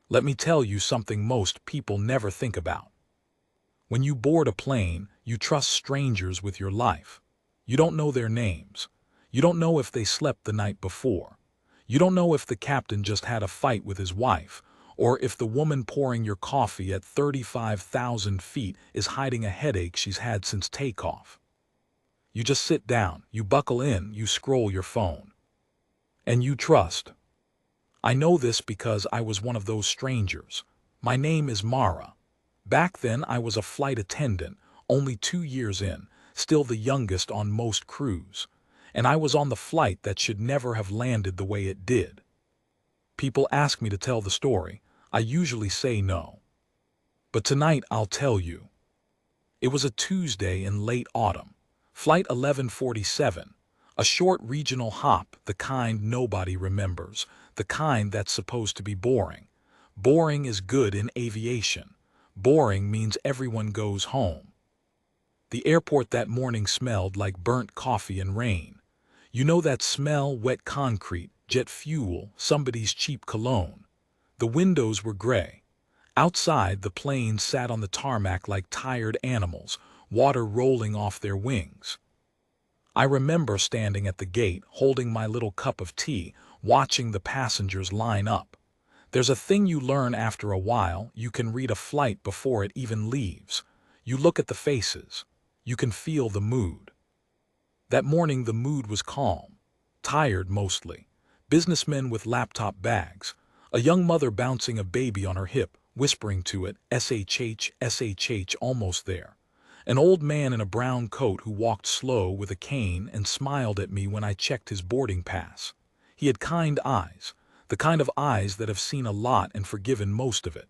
Let me tell you something most people never think about. When you board a plane, you trust strangers with your life. You don't know their names. You don't know if they slept the night before. You don't know if the captain just had a fight with his wife, or if the woman pouring your coffee at 35,000 feet is hiding a headache she's had since takeoff. You just sit down, you buckle in, you scroll your phone. And you trust. I know this because I was one of those strangers. My name is Mara. Back then I was a flight attendant, only 2 years in, still the youngest on most crews. And I was on the flight that should never have landed the way it did. People ask me to tell the story. I usually say no. But tonight I'll tell you. It was a Tuesday in late autumn. Flight 1147. A short regional hop, the kind nobody remembers, the kind that's supposed to be boring. Boring is good in aviation. Boring means everyone goes home. The airport that morning smelled like burnt coffee and rain. You know that smell, wet concrete, jet fuel, somebody's cheap cologne. The windows were gray. Outside, the planes sat on the tarmac like tired animals, water rolling off their wings. I remember standing at the gate, holding my little cup of tea, watching the passengers line up. There's a thing you learn after a while. You can read a flight before it even leaves. You look at the faces. You can feel the mood. That morning the mood was calm. Tired mostly. Businessmen with laptop bags. A young mother bouncing a baby on her hip, whispering to it, SHH, SHH, almost there. An old man in a brown coat who walked slow with a cane and smiled at me when I checked his boarding pass. He had kind eyes, the kind of eyes that have seen a lot and forgiven most of it.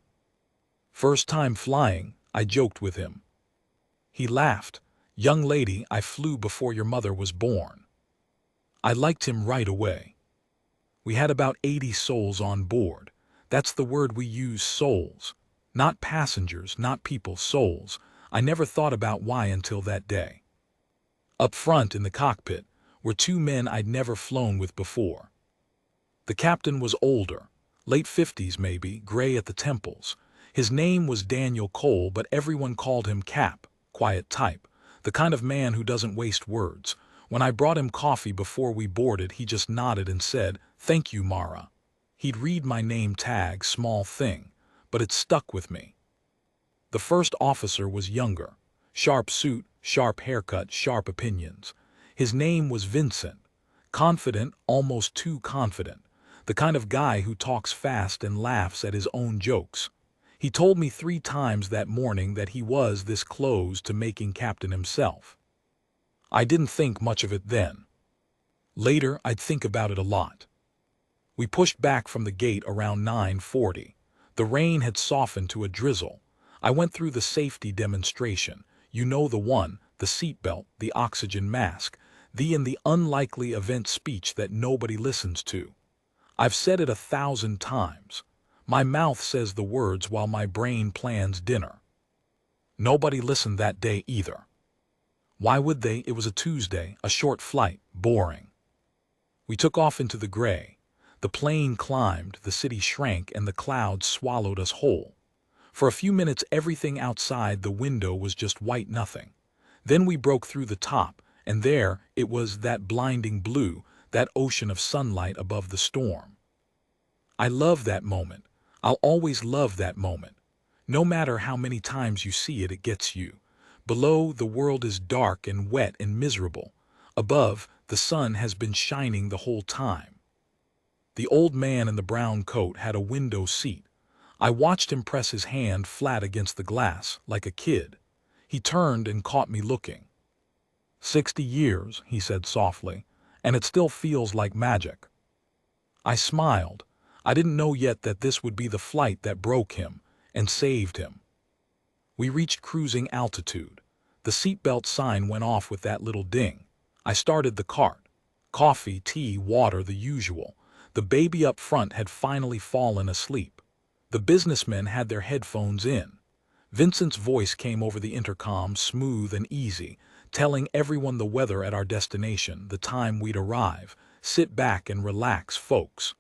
First time flying, I joked with him. He laughed. Young lady, I flew before your mother was born. I liked him right away. We had about 80 souls on board. That's the word we use, souls. Not passengers, not people, souls. I never thought about why until that day. Up front in the cockpit were 2 men I'd never flown with before. The captain was older, late 50s maybe, gray at the temples. His name was Daniel Cole, but everyone called him Cap, quiet type, the kind of man who doesn't waste words. When I brought him coffee before we boarded, he just nodded and said, "Thank you, Mara." He'd read my name tag, small thing, but it stuck with me. The first officer was younger. Sharp suit, sharp haircut, sharp opinions. His name was Vincent. Confident, almost too confident. The kind of guy who talks fast and laughs at his own jokes. He told me 3 times that morning that he was this close to making captain himself. I didn't think much of it then. Later, I'd think about it a lot. We pushed back from the gate around 9:40. The rain had softened to a drizzle. I went through the safety demonstration. You know the one, the seatbelt, the oxygen mask, the unlikely event speech that nobody listens to. I've said it 1,000 times. My mouth says the words while my brain plans dinner. Nobody listened that day either. Why would they? It was a Tuesday, a short flight, boring. We took off into the gray. The plane climbed, the city shrank, and the clouds swallowed us whole. For a few minutes everything outside the window was just white nothing. Then we broke through the top, and there it was, that blinding blue, that ocean of sunlight above the storm. I love that moment. I'll always love that moment. No matter how many times you see it, it gets you. Below, the world is dark and wet and miserable. Above, the sun has been shining the whole time. The old man in the brown coat had a window seat. I watched him press his hand flat against the glass, like a kid. He turned and caught me looking. 60 years, he said softly, and it still feels like magic. I smiled. I didn't know yet that this would be the flight that broke him and saved him. We reached cruising altitude. The seatbelt sign went off with that little ding. I started the cart. Coffee, tea, water, the usual. The baby up front had finally fallen asleep. The businessmen had their headphones in. Vincent's voice came over the intercom, smooth and easy, telling everyone the weather at our destination, the time we'd arrive. Sit back and relax, folks.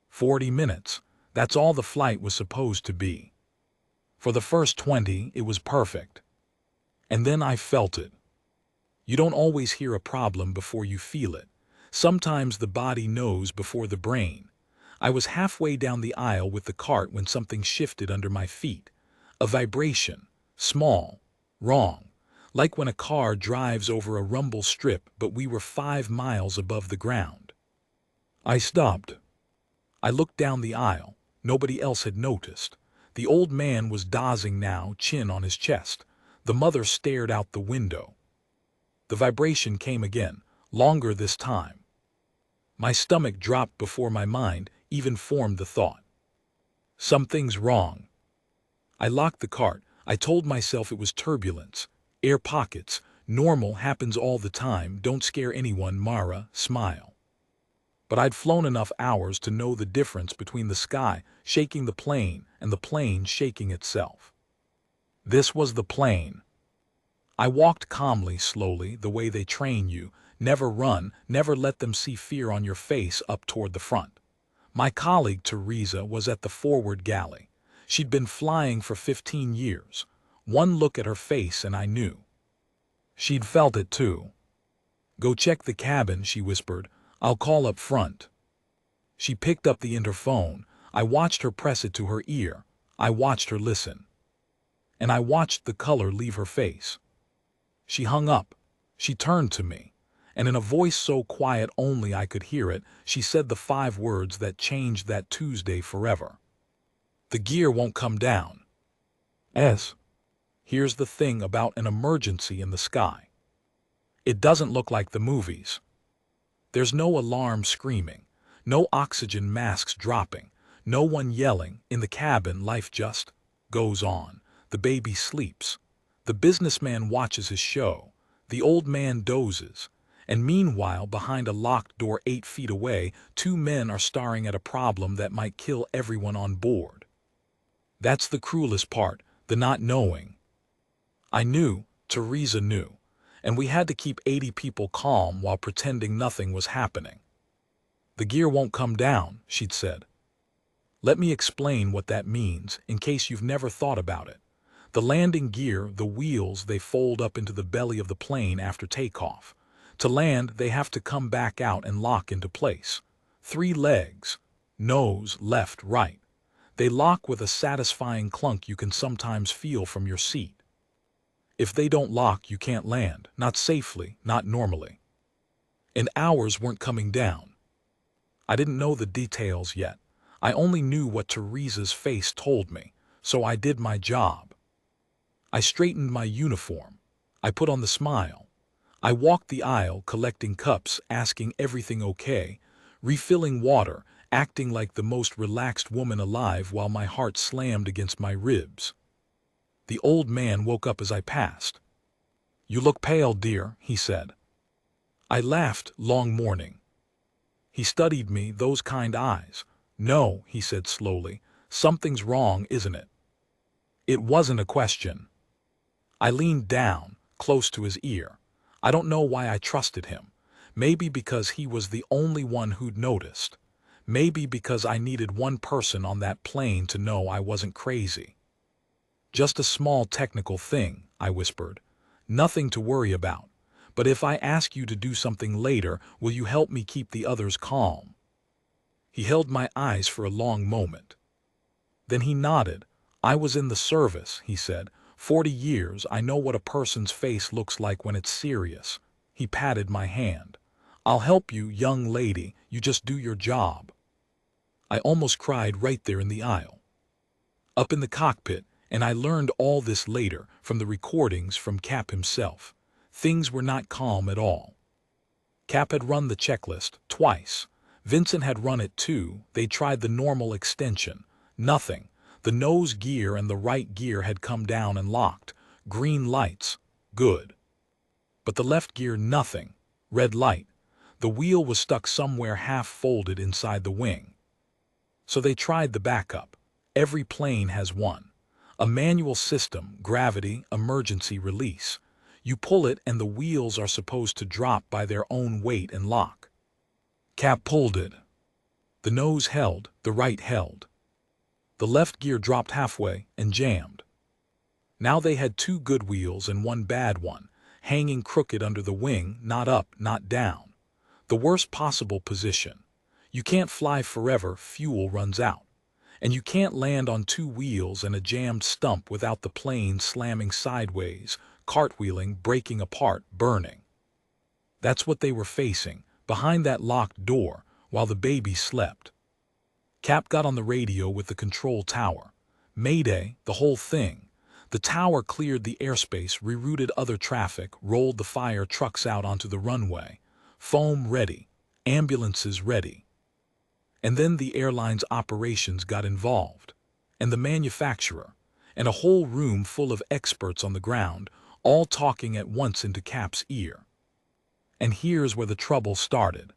40 minutes. That's all the flight was supposed to be. For the first 20, it was perfect. And then I felt it. You don't always hear a problem before you feel it. Sometimes the body knows before the brain. I was halfway down the aisle with the cart when something shifted under my feet. A vibration. Small. Wrong. Like when a car drives over a rumble strip, but we were 5 miles above the ground. I stopped. I looked down the aisle. Nobody else had noticed. The old man was dozing now, chin on his chest. The mother stared out the window. The vibration came again, longer this time. My stomach dropped before my mind even formed the thought. Something's wrong. I locked the cart. I told myself it was turbulence. Air pockets. Normal, happens all the time. Don't scare anyone, Mara, smile. But I'd flown enough hours to know the difference between the sky shaking the plane and the plane shaking itself. This was the plane. I walked calmly, slowly, the way they train you. Never run, never let them see fear on your face, up toward the front. My colleague Teresa was at the forward galley. She'd been flying for 15 years. One look at her face and I knew. She'd felt it too. Go check the cabin, she whispered. I'll call up front. She picked up the interphone. I watched her press it to her ear. I watched her listen. And I watched the color leave her face. She hung up. She turned to me. And in a voice so quiet only I could hear it, she said the 5 words that changed that Tuesday forever. The gear won't come down. Here's the thing about an emergency in the sky. It doesn't look like the movies. There's no alarm screaming, no oxygen masks dropping, no one yelling. In the cabin, life just goes on. The baby sleeps. The businessman watches his show. The old man dozes. And meanwhile, behind a locked door 8 feet away, 2 men are staring at a problem that might kill everyone on board. That's the cruelest part, the not knowing. I knew, Teresa knew, and we had to keep 80 people calm while pretending nothing was happening. The gear won't come down, she'd said. Let me explain what that means, in case you've never thought about it. The landing gear, the wheels, they fold up into the belly of the plane after takeoff. To land, they have to come back out and lock into place. 3 legs. Nose, left, right. They lock with a satisfying clunk you can sometimes feel from your seat. If they don't lock, you can't land. Not safely, not normally. And hours weren't coming down. I didn't know the details yet. I only knew what Teresa's face told me, so I did my job. I straightened my uniform. I put on the smile. I walked the aisle collecting cups, asking everything okay, refilling water, acting like the most relaxed woman alive while my heart slammed against my ribs. The old man woke up as I passed. You look pale, dear, he said. I laughed, long morning. He studied me, those kind eyes. No, he said slowly, something's wrong, isn't it? It wasn't a question. I leaned down, close to his ear. I don't know why I trusted him. Maybe because he was the only one who'd noticed. Maybe because I needed one person on that plane to know I wasn't crazy. Just a small technical thing, I whispered. Nothing to worry about. But if I ask you to do something later, will you help me keep the others calm? He held my eyes for a long moment. Then he nodded. I was in the service, he said. 40 years, I know what a person's face looks like when it's serious. He patted my hand. I'll help you, young lady, you just do your job. I almost cried right there in the aisle. Up in the cockpit, and I learned all this later from the recordings from Cap himself. Things were not calm at all. Cap had run the checklist twice. Vincent had run it too. They tried the normal extension. Nothing. The nose gear and the right gear had come down and locked. Green lights. Good. But the left gear, nothing. Red light. The wheel was stuck somewhere half folded inside the wing. So they tried the backup. Every plane has one. A manual system, gravity, emergency release. You pull it and the wheels are supposed to drop by their own weight and lock. Cap pulled it. The nose held, the right held. The left gear dropped halfway and jammed. Now they had 2 good wheels and 1 bad one, hanging crooked under the wing, not up, not down. The worst possible position. You can't fly forever, fuel runs out. And you can't land on 2 wheels and a jammed stump without the plane slamming sideways, cartwheeling, breaking apart, burning. That's what they were facing, behind that locked door, while the baby slept. Cap got on the radio with the control tower. Mayday, the whole thing. The tower cleared the airspace, rerouted other traffic, rolled the fire trucks out onto the runway. Foam ready. Ambulances ready. And then the airline's operations got involved. And the manufacturer. And a whole room full of experts on the ground, all talking at once into Cap's ear. And here's where the trouble started.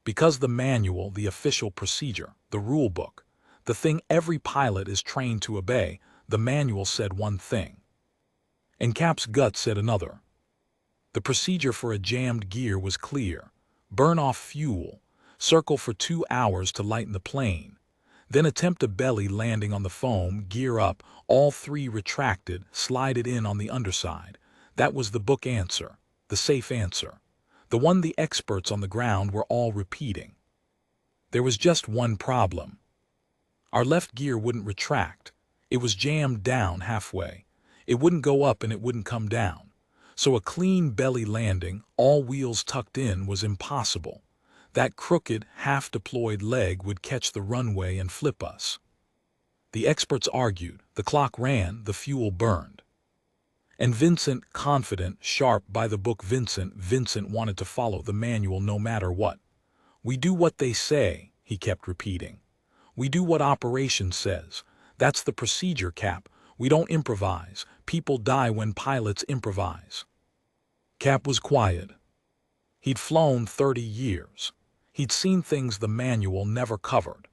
Because the manual, the official procedure, the rule book, the thing every pilot is trained to obey, the manual said one thing. And Cap's gut said another. The procedure for a jammed gear was clear. Burn off fuel, circle for 2 hours to lighten the plane, then attempt a belly landing on the foam, gear up, all 3 retracted, slide it in on the underside. That was the book answer, the safe answer. The one the experts on the ground were all repeating. There was just one problem. Our left gear wouldn't retract. It was jammed down halfway. It wouldn't go up and it wouldn't come down. So a clean belly landing, all wheels tucked in, was impossible. That crooked, half-deployed leg would catch the runway and flip us. The experts argued, the clock ran, the fuel burned. And Vincent, confident, sharp, by-the-book Vincent wanted to follow the manual no matter what. We do what they say, he kept repeating. We do what operations says. That's the procedure, Cap. We don't improvise. People die when pilots improvise. Cap was quiet. He'd flown 30 years. He'd seen things the manual never covered.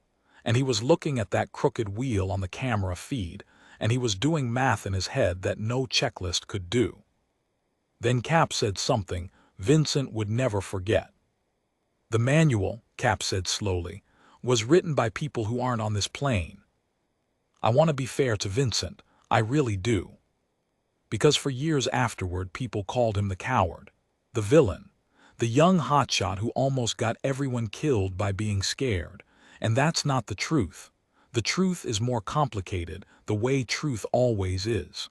And he was looking at that crooked wheel on the camera feed, and he was doing math in his head that no checklist could do. Then Cap said something Vincent would never forget. The manual, Cap said slowly, was written by people who aren't on this plane. I want to be fair to Vincent, I really do. Because for years afterward people called him the coward, the villain, the young hotshot who almost got everyone killed by being scared. And that's not the truth. The truth is more complicated, the way truth always is.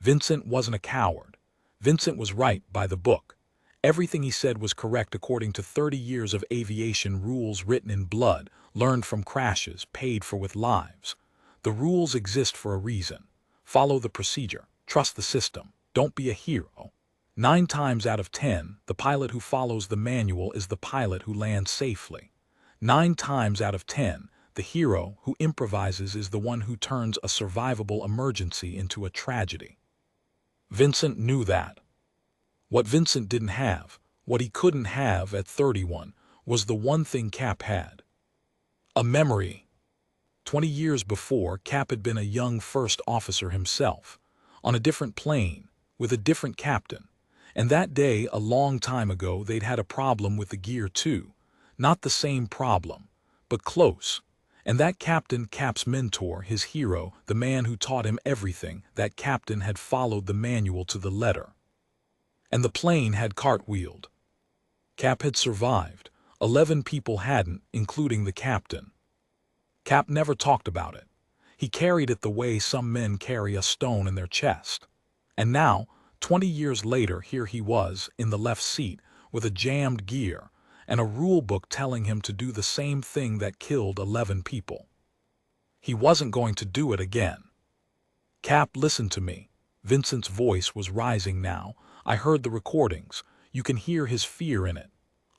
Vincent wasn't a coward. Vincent was right by the book. Everything he said was correct according to 30 years of aviation rules written in blood, learned from crashes, paid for with lives. The rules exist for a reason. Follow the procedure. Trust the system. Don't be a hero. 9 times out of 10, the pilot who follows the manual is the pilot who lands safely. 9 times out of 10, the hero who improvises is the one who turns a survivable emergency into a tragedy. Vincent knew that. What Vincent didn't have, what he couldn't have at 31, was the one thing Cap had. A memory. 20 years before, Cap had been a young first officer himself, on a different plane, with a different captain. And that day, a long time ago, they'd had a problem with the gear too. Not the same problem, but close. And that captain, Cap's mentor, his hero, the man who taught him everything, that captain had followed the manual to the letter. And the plane had cartwheeled. Cap had survived. 11 people hadn't, including the captain. Cap never talked about it. He carried it the way some men carry a stone in their chest. And now, 20 years later, here he was, in the left seat, with a jammed gear, and a rule book telling him to do the same thing that killed 11 people. He wasn't going to do it again. Cap, listen to me. Vincent's voice was rising now. I heard the recordings. You can hear his fear in it.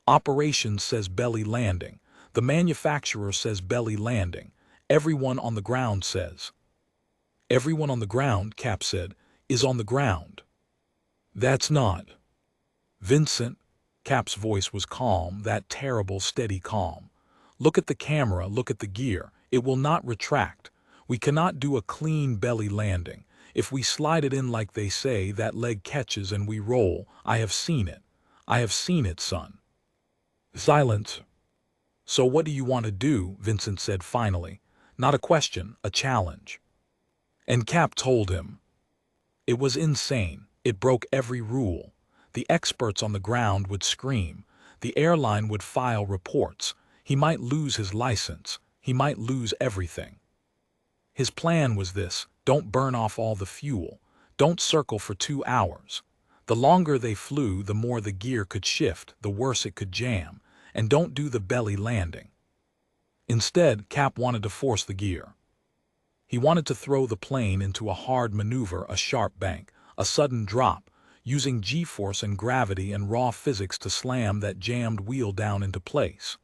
Operations says belly landing. The manufacturer says belly landing. Everyone on the ground says. Everyone on the ground, Cap said, is on the ground. That's not. Vincent, Cap's voice was calm, that terrible, steady calm. Look at the camera, look at the gear. It will not retract. We cannot do a clean belly landing. If we slide it in like they say, that leg catches and we roll. I have seen it. I have seen it, son. Silence. So what do you want to do? Vincent said finally. Not a question, a challenge. And Cap told him. It was insane. It broke every rule. The experts on the ground would scream. The airline would file reports. He might lose his license. He might lose everything. His plan was this: don't burn off all the fuel. Don't circle for 2 hours. The longer they flew, the more the gear could shift, the worse it could jam. And don't do the belly landing. Instead, Cap wanted to force the gear. He wanted to throw the plane into a hard maneuver, a sharp bank, a sudden drop, using G-force and gravity and raw physics to slam that jammed wheel down into place.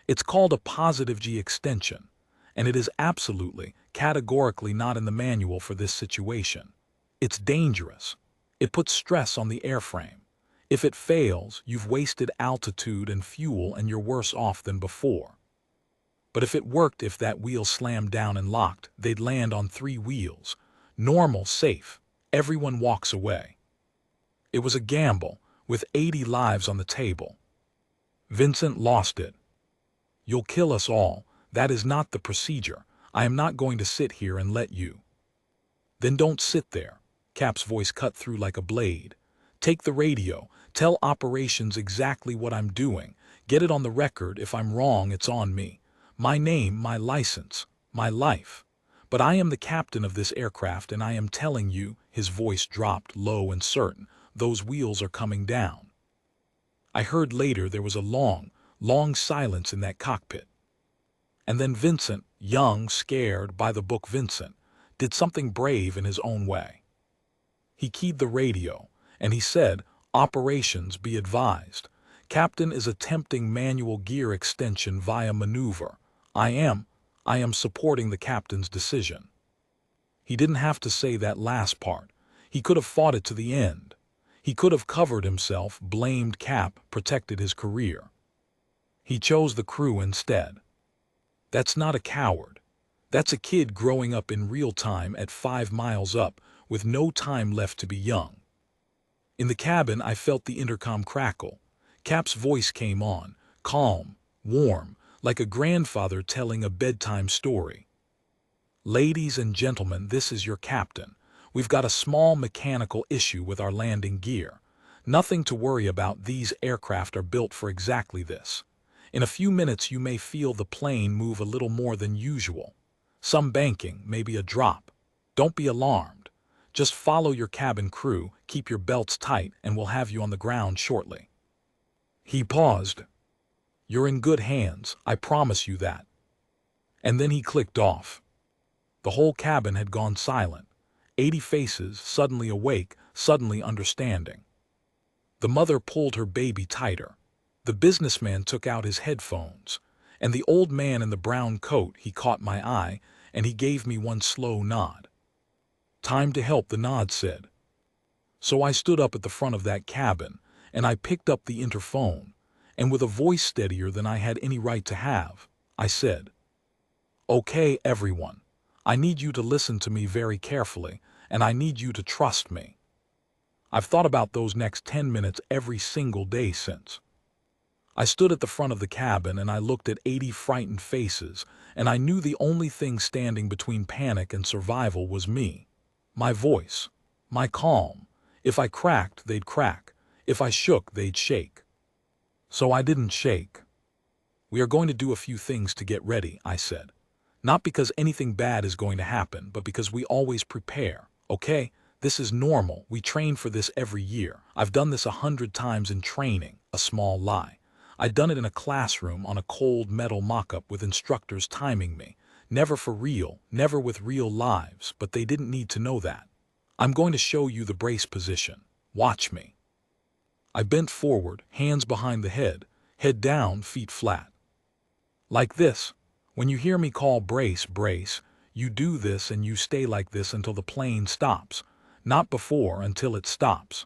It's called a positive G extension, and it is absolutely, categorically not in the manual for this situation. It's dangerous. It puts stress on the airframe. If it fails, you've wasted altitude and fuel and you're worse off than before. But if it worked, if that wheel slammed down and locked, they'd land on 3 wheels. Normal, safe. Everyone walks away. It was a gamble, with 80 lives on the table. Vincent lost it. You'll kill us all. That is not the procedure. I am not going to sit here and let you. Then don't sit there. Cap's voice cut through like a blade. Take the radio. Tell operations exactly what I'm doing. Get it on the record. If I'm wrong, it's on me. My name, my license, my life. But I am the captain of this aircraft, and I am telling you, his voice dropped low and certain, those wheels are coming down. I heard later there was a long, long silence in that cockpit. And then Vincent, young, scared, by the book Vincent, did something brave in his own way. He keyed the radio, and he said, "Operations, be advised. Captain is attempting manual gear extension via maneuver. I am supporting the captain's decision." He didn't have to say that last part. He could have fought it to the end. He could have covered himself, blamed Cap, protected his career. He chose the crew instead. That's not a coward. That's a kid growing up in real time at 5 miles up, with no time left to be young. In the cabin, I felt the intercom crackle. Cap's voice came on, calm, warm, like a grandfather telling a bedtime story. "Ladies and gentlemen, this is your captain. We've got a small mechanical issue with our landing gear. Nothing to worry about. These aircraft are built for exactly this. In a few minutes you may feel the plane move a little more than usual. Some banking, maybe a drop. Don't be alarmed. Just follow your cabin crew, keep your belts tight, and we'll have you on the ground shortly." He paused. "You're in good hands, I promise you that." And then he clicked off. The whole cabin had gone silent. 80 faces, suddenly awake, suddenly understanding. The mother pulled her baby tighter. The businessman took out his headphones. And the old man in the brown coat, he caught my eye, and he gave me one slow nod. "Time to help," the nod said. So I stood up at the front of that cabin, and I picked up the interphone, and with a voice steadier than I had any right to have, I said, "Okay, everyone. I need you to listen to me very carefully, and I need you to trust me. I've thought about those next 10 minutes every single day since." I stood at the front of the cabin and I looked at 80 frightened faces, and I knew the only thing standing between panic and survival was me. My voice. My calm. If I cracked, they'd crack. If I shook, they'd shake. So I didn't shake. "We are going to do a few things to get ready," I said. "Not because anything bad is going to happen, but because we always prepare, okay? This is normal. We train for this every year. I've done this 100 times in training." A small lie. I'd done it in a classroom on a cold metal mock-up with instructors timing me. Never for real, never with real lives, but they didn't need to know that. "I'm going to show you the brace position. Watch me." I bent forward, hands behind the head down, feet flat. Like this. When you hear me call brace, brace, you do this and you stay like this until the plane stops. Not before, until it stops.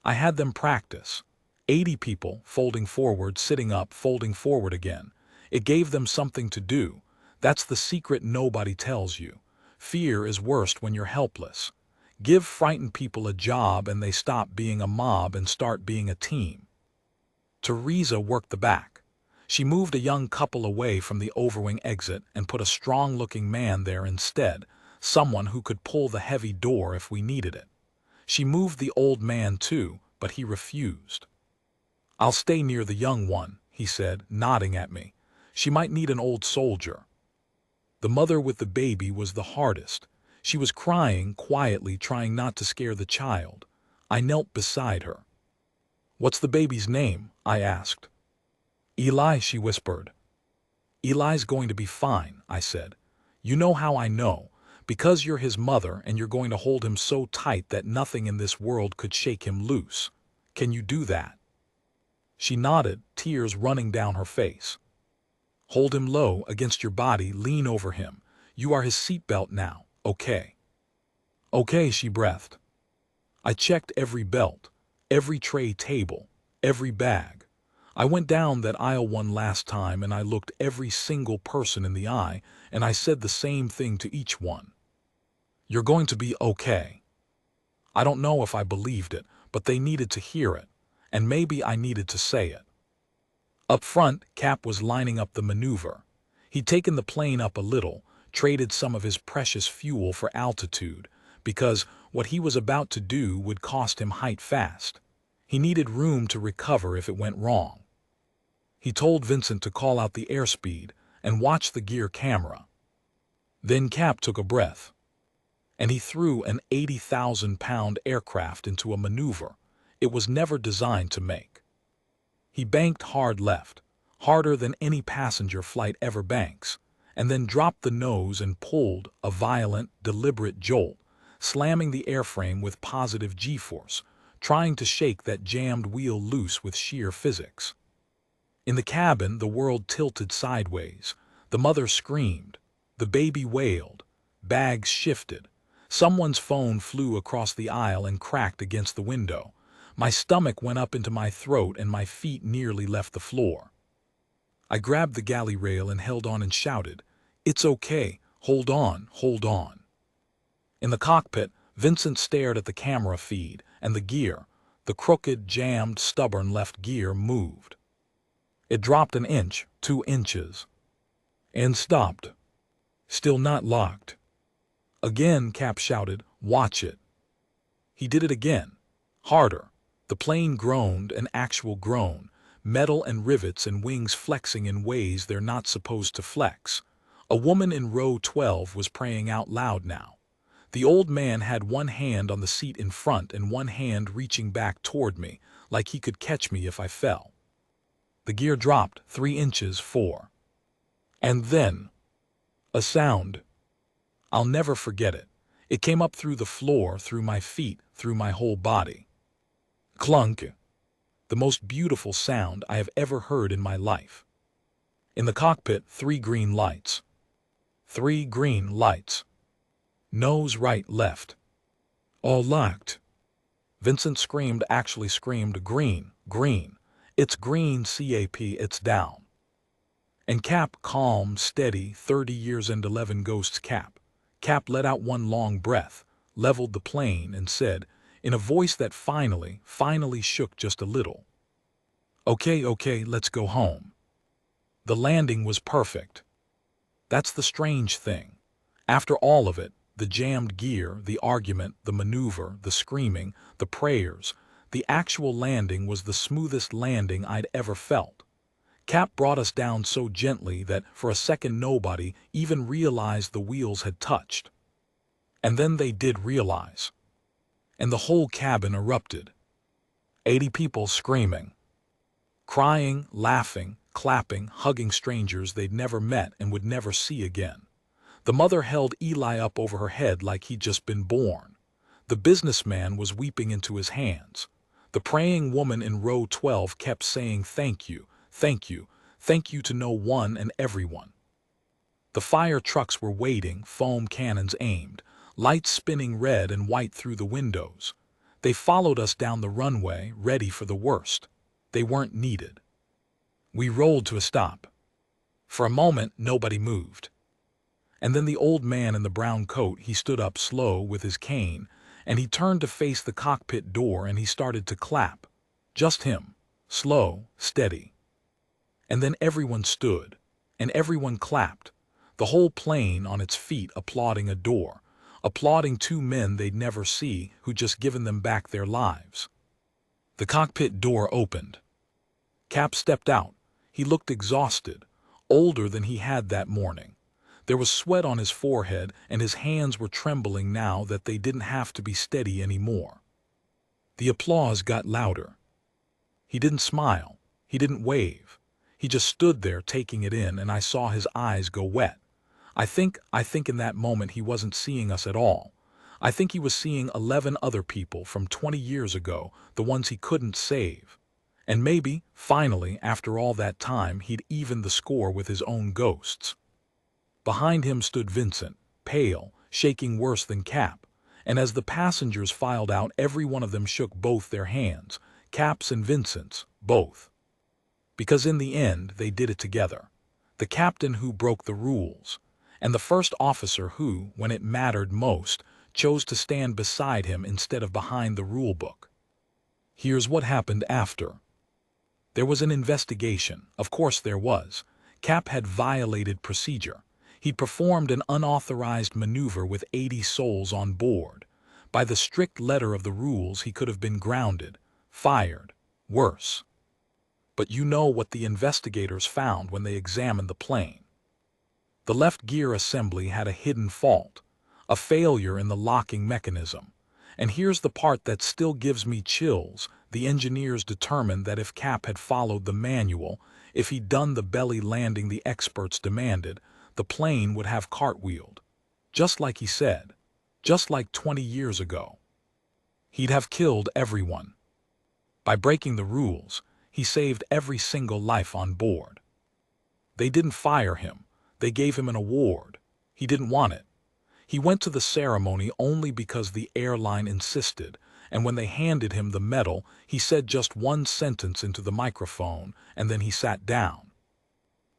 I had them practice. 80 people, folding forward, sitting up, folding forward again. It gave them something to do. That's the secret nobody tells you. Fear is worst when you're helpless. Give frightened people a job and they stop being a mob and start being a team. Teresa worked the back. She moved a young couple away from the overwing exit and put a strong-looking man there instead, someone who could pull the heavy door if we needed it. She moved the old man too, but he refused. "I'll stay near the young one," he said, nodding at me. "She might need an old soldier." The mother with the baby was the hardest. She was crying quietly, trying not to scare the child. I knelt beside her. "What's the baby's name?" I asked. "Eli," she whispered. "Eli's going to be fine," I said. "You know how I know, because you're his mother and you're going to hold him so tight that nothing in this world could shake him loose. Can you do that?" She nodded, tears running down her face. "Hold him low against your body, lean over him. You are his seatbelt now, okay?" "Okay," she breathed. I checked every belt, every tray table, every bag. I went down that aisle one last time and I looked every single person in the eye and I said the same thing to each one. "You're going to be okay." I don't know if I believed it, but they needed to hear it, and maybe I needed to say it. Up front, Cap was lining up the maneuver. He'd taken the plane up a little, traded some of his precious fuel for altitude, because what he was about to do would cost him height fast. He needed room to recover if it went wrong. He told Vincent to call out the airspeed and watch the gear camera. Then Cap took a breath, and he threw an 80,000-pound aircraft into a maneuver it was never designed to make. He banked hard left, harder than any passenger flight ever banks, and then dropped the nose and pulled a violent, deliberate jolt, slamming the airframe with positive G-force, trying to shake that jammed wheel loose with sheer physics. In the cabin, the world tilted sideways. The mother screamed. The baby wailed. Bags shifted. Someone's phone flew across the aisle and cracked against the window. My stomach went up into my throat and my feet nearly left the floor. I grabbed the galley rail and held on and shouted, "It's okay. Hold on, hold on." In the cockpit, Vincent stared at the camera feed, and the gear, the crooked, jammed, stubborn left gear, moved. It dropped an inch, 2 inches, and stopped. Still not locked. Again, Cap shouted, "Watch it." He did it again, harder. The plane groaned, an actual groan, metal and rivets and wings flexing in ways they're not supposed to flex. A woman in row 12 was praying out loud now. The old man had one hand on the seat in front and one hand reaching back toward me, like he could catch me if I fell. The gear dropped 3 inches, 4. And then, a sound. I'll never forget it. It came up through the floor, through my feet, through my whole body. Clunk. The most beautiful sound I have ever heard in my life. In the cockpit, 3 green lights. 3 green lights. Nose right, left. All locked. Vincent screamed, actually screamed, "Green, green. It's green, Cap, it's down." And Cap, calm, steady, 30 years and 11 ghosts Cap. Cap let out one long breath, leveled the plane, and said, in a voice that finally shook just a little, "Okay, okay, let's go home." The landing was perfect. That's the strange thing. After all of it, the jammed gear, the argument, the maneuver, the screaming, the prayers, the actual landing was the smoothest landing I'd ever felt. Cap brought us down so gently that for a second nobody even realized the wheels had touched. And then they did realize. And the whole cabin erupted. 80 people screaming, crying, laughing, clapping, hugging strangers they'd never met and would never see again. The mother held Eli up over her head like he'd just been born. The businessman was weeping into his hands. The praying woman in row 12 kept saying, "Thank you, thank you, thank you to no one and everyone." The fire trucks were waiting, foam cannons aimed, lights spinning red and white through the windows. They followed us down the runway, ready for the worst. They weren't needed. We rolled to a stop. For a moment, nobody moved. And then the old man in the brown coat, he stood up slow with his cane, and he turned to face the cockpit door and he started to clap. Just him. Slow, steady. And then everyone stood, and everyone clapped, the whole plane on its feet applauding a door, applauding two men they'd never see who'd just given them back their lives. The cockpit door opened. Cap stepped out. He looked exhausted, older than he had that morning. There was sweat on his forehead, and his hands were trembling now that they didn't have to be steady anymore. The applause got louder. He didn't smile. He didn't wave. He just stood there taking it in, and I saw his eyes go wet. I think in that moment he wasn't seeing us at all. I think he was seeing 11 other people from 20 years ago, the ones he couldn't save. And maybe, finally, after all that time, he'd evened the score with his own ghosts. Behind him stood Vincent, pale, shaking worse than Cap. And as the passengers filed out, every one of them shook both their hands, Cap's and Vincent's, both. Because in the end, they did it together. The captain who broke the rules, and the first officer who, when it mattered most, chose to stand beside him instead of behind the rule book. Here's what happened after. There was an investigation. Of course there was. Cap had violated procedure. He'd performed an unauthorized maneuver with 80 souls on board. By the strict letter of the rules, he could have been grounded, fired, worse. But you know what the investigators found when they examined the plane. The left gear assembly had a hidden fault, a failure in the locking mechanism. And here's the part that still gives me chills. The engineers determined that if Cap had followed the manual, if he'd done the belly landing the experts demanded, the plane would have cartwheeled. Just like he said. Just like 20 years ago. He'd have killed everyone. By breaking the rules, he saved every single life on board. They didn't fire him. They gave him an award. He didn't want it. He went to the ceremony only because the airline insisted, and when they handed him the medal, he said just one sentence into the microphone, and then he sat down.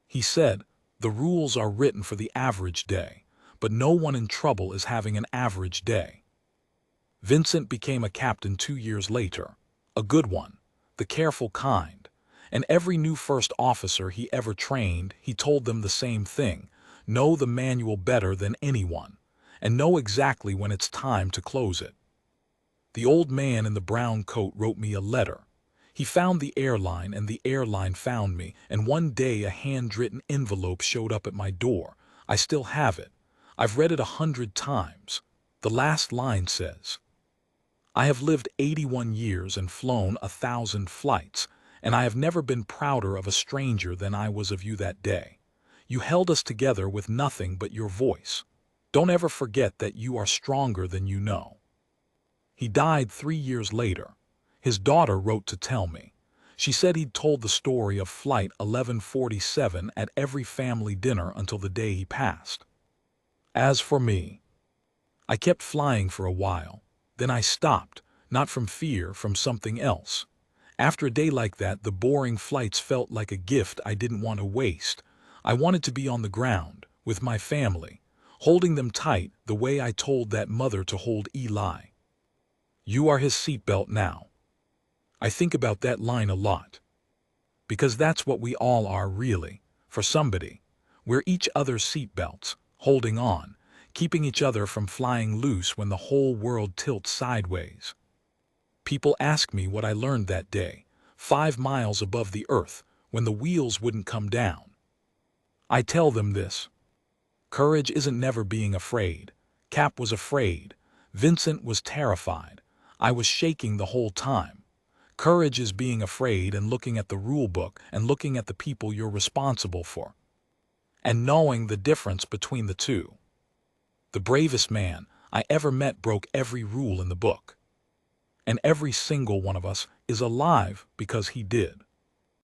He said, "The rules are written for the average day, but no one in trouble is having an average day." Vincent became a captain 2 years later, a good one, the careful kind, and every new first officer he ever trained, he told them the same thing: know the manual better than anyone, and know exactly when it's time to close it. The old man in the brown coat wrote me a letter. He found the airline, and the airline found me, and one day a handwritten envelope showed up at my door. I still have it. I've read it 100 times. The last line says, "I have lived 81 years and flown 1,000 flights, and I have never been prouder of a stranger than I was of you that day. You held us together with nothing but your voice. Don't ever forget that you are stronger than you know." He died 3 years later. His daughter wrote to tell me. She said he'd told the story of Flight 1147 at every family dinner until the day he passed. As for me, I kept flying for a while. Then I stopped, not from fear, from something else. After a day like that, the boring flights felt like a gift I didn't want to waste. I wanted to be on the ground, with my family, holding them tight the way I told that mother to hold Eli. You are his seatbelt now. I think about that line a lot. Because that's what we all are, really, for somebody. We're each other's seatbelts, holding on, keeping each other from flying loose when the whole world tilts sideways. People ask me what I learned that day, 5 miles above the earth, when the wheels wouldn't come down. I tell them this. Courage isn't never being afraid. Cap was afraid. Vincent was terrified. I was shaking the whole time. Courage is being afraid and looking at the rule book and looking at the people you're responsible for, and knowing the difference between the two. The bravest man I ever met broke every rule in the book. And every single one of us is alive because he did.